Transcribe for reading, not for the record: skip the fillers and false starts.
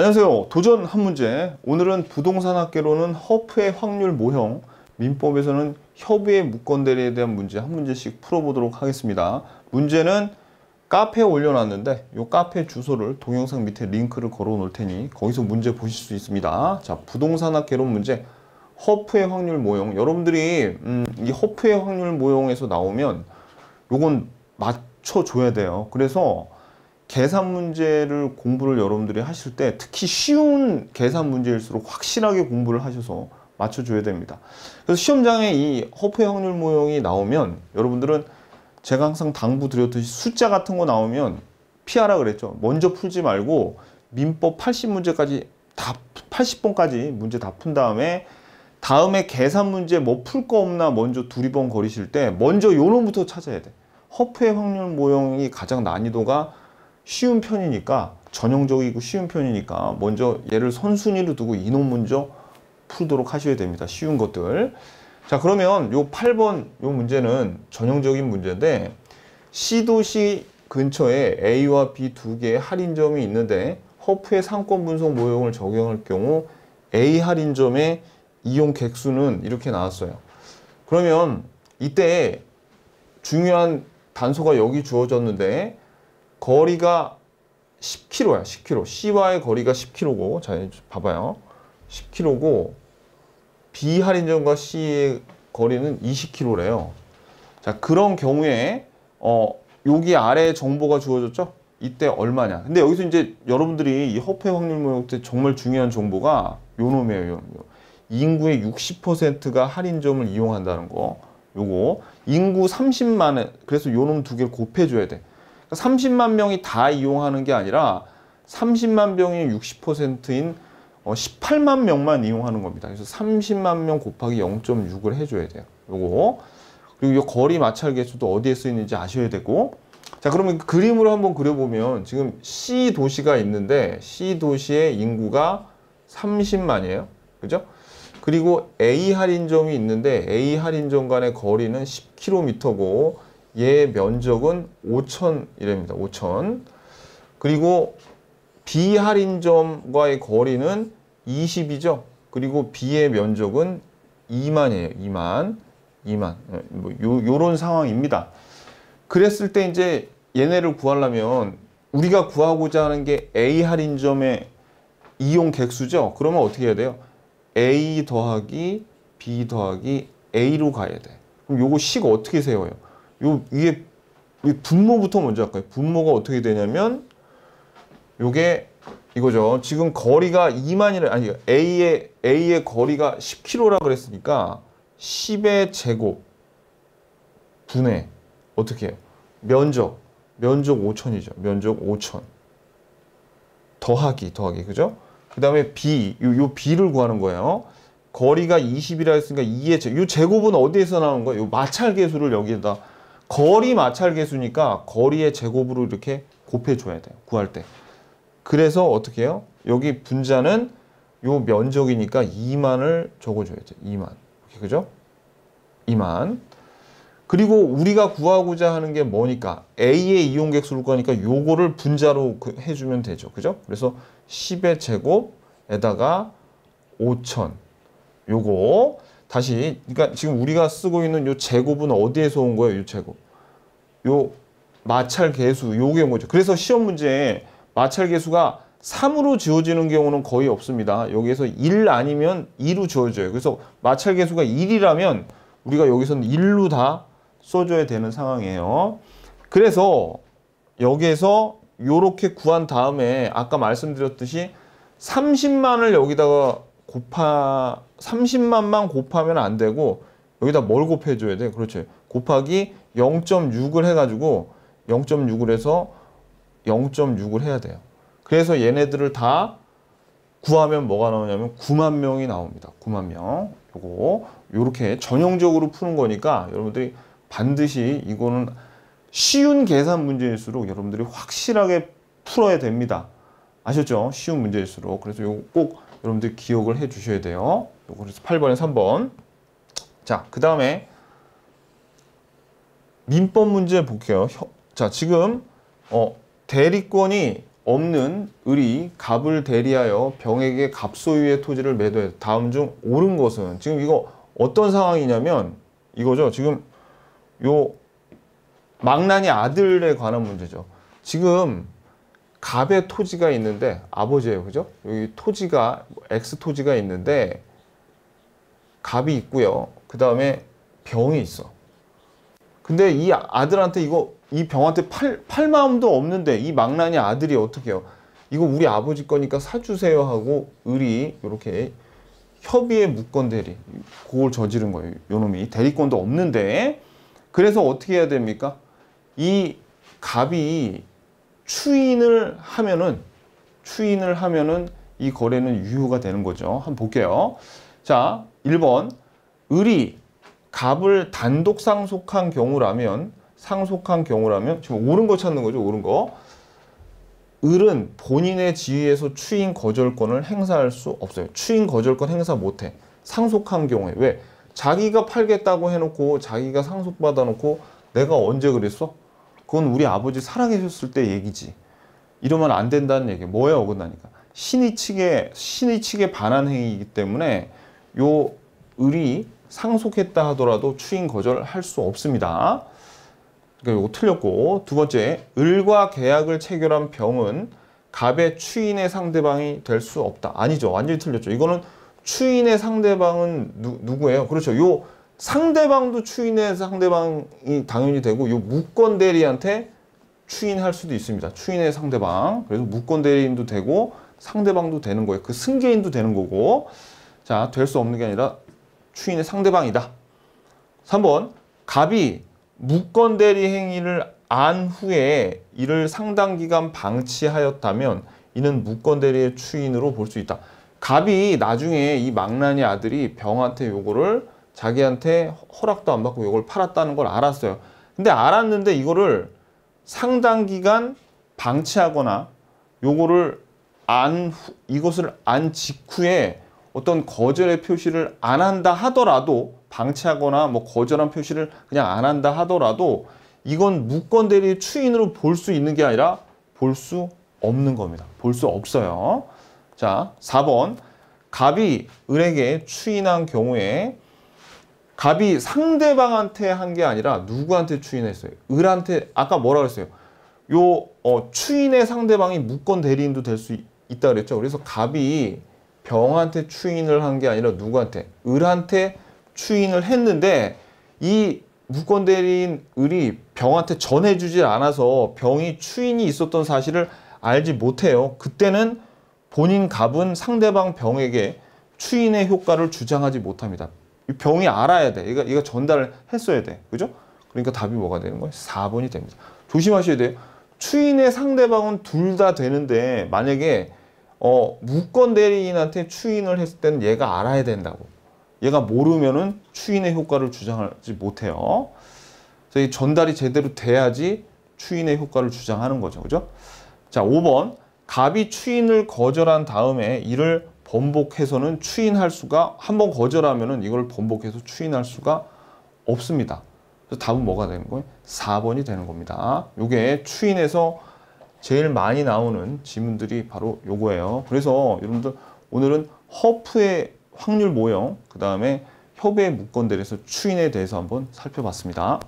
안녕하세요. 도전 한 문제. 오늘은 부동산학개론은 허프의 확률 모형, 민법에서는 협의의 무건대리에 대한 문제 한 문제씩 풀어보도록 하겠습니다. 문제는 카페에 올려놨는데 이 카페 주소를 동영상 밑에 링크를 걸어 놓을 테니 거기서 문제 보실 수 있습니다. 자, 부동산학개론 문제, 허프의 확률 모형. 여러분들이 이 허프의 확률 모형에서 나오면 요건 맞춰줘야 돼요. 그래서 계산 문제를 공부를 여러분들이 하실 때 특히 쉬운 계산 문제일수록 확실하게 공부를 하셔서 맞춰줘야 됩니다. 그래서 시험장에 이 허프의 확률 모형이 나오면 여러분들은 제가 항상 당부드렸듯이 숫자 같은 거 나오면 피하라 그랬죠. 먼저 풀지 말고 민법 80문제까지 다 80번까지 문제 다 푼 다음에 계산 문제 뭐 풀 거 없나 먼저 두리번 거리실 때 먼저 요놈부터 찾아야 돼. 허프의 확률 모형이 가장 난이도가 쉬운 편이니까, 전형적이고 쉬운 편이니까 먼저 얘를 선순위로 두고 이놈 먼저 풀도록 하셔야 됩니다. 쉬운 것들. 자, 그러면 요 8번 요 문제는 전형적인 문제인데, C도시 근처에 A와 B 두 개의 할인점이 있는데 허프의 상권 분석 모형을 적용할 경우 A 할인점의 이용 객수는 이렇게 나왔어요. 그러면 이때 중요한 단서가 여기 주어졌는데 거리가 10km야. 10km. C와의 거리가 10km고, 자, 봐봐요. 10km고 B 할인점과 C의 거리는 20km래요. 자, 그런 경우에 여기 아래에 정보가 주어졌죠? 이때 얼마냐. 근데 여기서 이제 여러분들이 이 허프의 확률 모형 때 정말 중요한 정보가 요 놈이에요. 요 놈. 인구의 60%가 할인점을 이용한다는 거. 요거 인구 30만에, 그래서 요 놈 두 개를 곱해줘야 돼. 30만 명이 다 이용하는 게 아니라 30만 명의 60%인 18만 명만 이용하는 겁니다. 그래서 30만 명 곱하기 0.6을 해줘야 돼요. 요거. 그리고 이 거리 마찰 계수도 어디에 쓰이는지 아셔야 되고. 자, 그러면 그림으로 한번 그려보면 지금 C 도시가 있는데 C 도시의 인구가 30만이에요. 그죠? 그리고 A 할인점이 있는데 A 할인점 간의 거리는 10km고 얘 면적은 5,000이랍니다. 5,000. 그리고 B 할인점과의 거리는 20이죠. 그리고 B의 면적은 2만이에요. 2만. 뭐 요런 상황입니다. 그랬을 때 이제 얘네를 구하려면 우리가 구하고자 하는 게 A 할인점의 이용 객수죠. 그러면 어떻게 해야 돼요? A 더하기 B 더하기 A로 가야 돼. 그럼 요거 식 어떻게 세워요? 요 위에 분모부터 먼저 할까요? 분모가 어떻게 되냐면 요게 이거죠. 지금 거리가 2만이라, 아니 A의 거리가 10km라 그랬으니까 10의 제곱 분의 어떻게 해요? 면적 5,000이죠. 면적 5,000 더하기 그죠? 그 다음에 B, 요 B를 구하는 거예요. 거리가 20이라 했으니까 2의 요 제곱은 어디에서 나오는 거예요? 요 마찰 계수를 여기에다, 거리 마찰 계수니까 거리의 제곱으로 이렇게 곱해줘야 돼요. 구할 때. 그래서 어떻게 해요? 여기 분자는 요 면적이니까 2만을 적어줘야 돼요. 2만. 그죠? 2만. 그리고 우리가 구하고자 하는 게 뭐니까? A의 이용객수를 구하니까 요거를 분자로 해주면 되죠. 그죠? 그래서 10의 제곱에다가 5,000. 요거 다시, 그러니까 지금 우리가 쓰고 있는 요 제곱은 어디에서 온 거예요? 요 제곱. 요 마찰 계수, 요게 뭐죠? 그래서 시험 문제에 마찰 계수가 3으로 지워지는 경우는 거의 없습니다. 여기에서 1 아니면 2로 지워져요. 그래서 마찰 계수가 1이라면 우리가 여기서는 1로 다 써줘야 되는 상황이에요. 그래서 여기에서 요렇게 구한 다음에 아까 말씀드렸듯이 30만을 여기다가 30만만 곱하면 안 되고 여기다 뭘 곱해줘야 돼? 그렇죠. 곱하기 0.6을 해가지고 0.6을 해서 0.6을 해야 돼요. 그래서 얘네들을 다 구하면 뭐가 나오냐면 9만 명이 나옵니다. 9만 명. 요렇게 전형적으로 푸는 거니까 여러분들이 반드시, 이거는 쉬운 계산 문제일수록 여러분들이 확실하게 풀어야 됩니다. 아셨죠? 쉬운 문제일수록. 그래서 요거 꼭 여러분들 기억을 해 주셔야 돼요. 요거 그래서 8번에 3번. 자, 그 다음에 민법 문제 볼게요. 자, 지금 대리권이 없는 을이 갑을 대리하여 병에게 갑소유의 토지를 매도해. 다음 중 옳은 것은, 지금 이거 어떤 상황이냐면 이거죠. 지금 요 망나니 아들에 관한 문제죠. 지금 갑의 토지가 있는데 아버지예요. 그죠? 여기 토지가 X 토지가 있는데 갑이 있고요. 그 다음에 병이 있어. 근데 이 아들한테 이 병한테 팔 마음도 없는데 이 망나니 아들이 어떻게 해요? 이거 우리 아버지 거니까 사주세요 하고 을이 이렇게 협의의 무권 대리, 그걸 저지른 거예요. 요놈이 대리권도 없는데. 그래서 어떻게 해야 됩니까? 이 갑이 추인을 하면은 이 거래는 유효가 되는 거죠. 한번 볼게요. 자, 1번 을이 갑을 단독 상속한 경우라면 지금 옳은 거 찾는 거죠. 옳은 거. 을은 본인의 지위에서 추인 거절권을 행사할 수 없어요. 추인 거절권 행사 못해. 상속한 경우에. 왜? 자기가 팔겠다고 해놓고 자기가 상속받아 놓고 내가 언제 그랬어? 그건 우리 아버지 살아계셨을 때 얘기지. 이러면 안 된다는 얘기예요. 뭐에 어긋나니까. 신의 측에 반한 행위이기 때문에 요 을이 상속했다 하더라도 추인 거절할 수 없습니다. 그러니까 이거 틀렸고. 두 번째, 을과 계약을 체결한 병은 갑의 추인의 상대방이 될 수 없다. 아니죠. 완전히 틀렸죠. 이거는 추인의 상대방은 누구예요? 그렇죠. 요 상대방도 추인의 상대방이 당연히 되고 요 무권 대리한테 추인할 수도 있습니다. 추인의 상대방. 그래서 무권 대리인도 되고 상대방도 되는 거예요. 그 승계인도 되는 거고. 자, 될 수 없는 게 아니라 추인의 상대방이다. 3번, 갑이 무권 대리 행위를 안 후에 이를 상당 기간 방치하였다면 이는 무권 대리의 추인으로 볼 수 있다. 갑이 나중에 이 망나니 아들이 병한테 요거를 자기한테 허락도 안 받고 요걸 팔았다는 걸 알았어요. 근데 알았는데 이거를 상당 기간 방치하거나 요거를 이것을 안 직후에 어떤 거절의 표시를 안 한다 하더라도, 방치하거나 뭐 거절한 표시를 그냥 안 한다 하더라도 이건 무권 대리 추인으로 볼 수 있는 게 아니라 볼 수 없는 겁니다. 볼 수 없어요. 자, 4번. 갑이 을에게 추인한 경우에 갑이 상대방한테 한 게 아니라 누구한테 추인했어요? 을한테. 아까 뭐라 그랬어요? 추인의 상대방이 무권 대리인도 될 수 있다 그랬죠. 그래서 갑이 병한테 추인을 한 게 아니라 누구한테? 을한테 추인을 했는데 이 무권 대리인 을이 병한테 전해주질 않아서 병이 추인이 있었던 사실을 알지 못해요. 그때는 본인 갑은 상대방 병에게 추인의 효과를 주장하지 못합니다. 이 병이 알아야 돼. 얘가 전달을 했어야 돼. 그죠? 그러니까 답이 뭐가 되는 거예요? 4번이 됩니다. 조심하셔야 돼요. 추인의 상대방은 둘 다 되는데 만약에 무권 대리인한테 추인을 했을 때는 얘가 알아야 된다고. 얘가 모르면은 추인의 효과를 주장하지 못해요. 그래서 이 전달이 제대로 돼야지 추인의 효과를 주장하는 거죠. 그죠? 자, 5번. 갑이 추인을 거절한 다음에 이를 번복해서는 추인할 수가, 한번 거절하면은 이걸 번복해서 추인할 수가 없습니다. 그래서 답은 뭐가 되는 거예요? 4번이 되는 겁니다. 요게 추인에서 제일 많이 나오는 지문들이 바로 요거예요. 그래서 여러분들 오늘은 허프의 확률 모형, 그 다음에 협의 무권 대리에서 추인에 대해서 한번 살펴봤습니다.